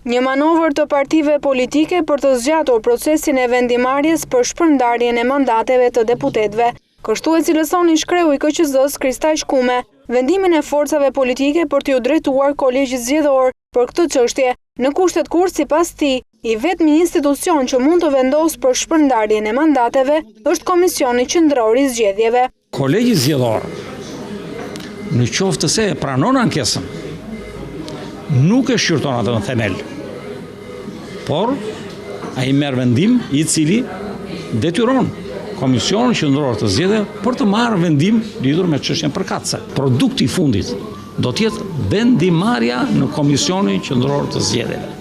Një manovër të partive politike për të zgjatur procesin e vendimarrjes për shpërndarjen e mandateve të deputetëve. Kështu e cilësoni shkreu i KQZ-s Kristaj Shkume, vendimin e forcave politike për t'ju drejtuar kolegjit zgjedhor për këtë çështje, në kushtet kur sipas tij, i vetmi institucion që mund të vendos për shpërndarjen e mandateve është Komisioni Qendror i Zgjedhjeve. Kolegji zgjedhor, në qoftë se e pranon ankesën, nuk e shqyrton atë në themel, por ai merr vendim i cili detyron Komisionin Qendror të Zgjedhjeve për të marrë vendim lidhur me çështjen përkatëse. Produkti i fundit do të jetë vendimarrja në Komisionin Qendror të Zgjedhjeve.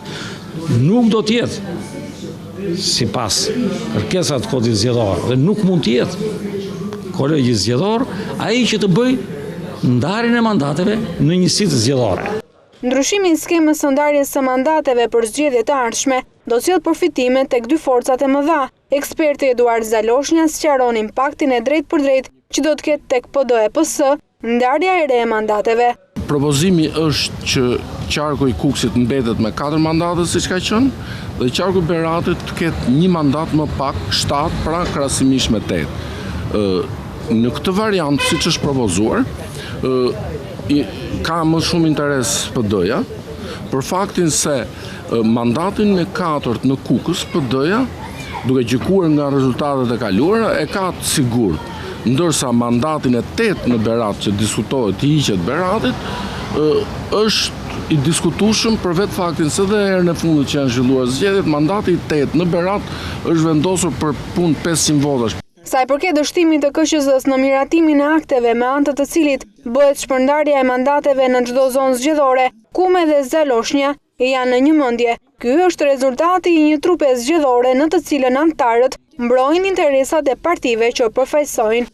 Nuk do të jetë sipas kërkesave të kodit zgjedhor dhe nuk mund të jetë kolegji zgjedhor ai që të bëjë ndarjen e mandateve në njësitë zgjedhore. Ndryshimi i skemës së ndarjes së mandateve për zgjedhjet e ardhshme do të sjellë përfitime tek dy forcat e mëdha. Eksperti Eduard Zaloshnja sqaron impaktin e drejtpërdrejtë që do të ketë tek PD-PS ndarja e re e mandateve. Propozimi është që qarku i Kuksit mbetet me 4 mandate siç ka qenë dhe qarku i Beratit të ketë një mandat më pak, 7 pra krahasimisht me 8. Në këtë variant siç është propozuar, ka më shumë interes PD-ja, për faktin se mandatin e 4 në Kukës, PD-ja, duke gjykuar nga rezultatet e kaluara, e ka të sigurt, ndërsa mandatin e 8 në Berat që diskutohet të hiqet Beratit, është i diskutueshëm për vetë faktin se dhe herën e fundit që janë zhvilluar zgjedhjet, mandati i 8 në Berat është vendosur për punë 500 votash. Sa i përket dështimit të KQZ-s në miratimin e akteve me anë të cilit bëhet shpërndarja e mandateve në çdo zonë zgjedhore, Kume dhe Zaloshnja janë në një mendje. Ky është rezultati i një trupe zgjedhore në të cilën anëtarët mbrojnë interesat e partive që përfaqësojnë.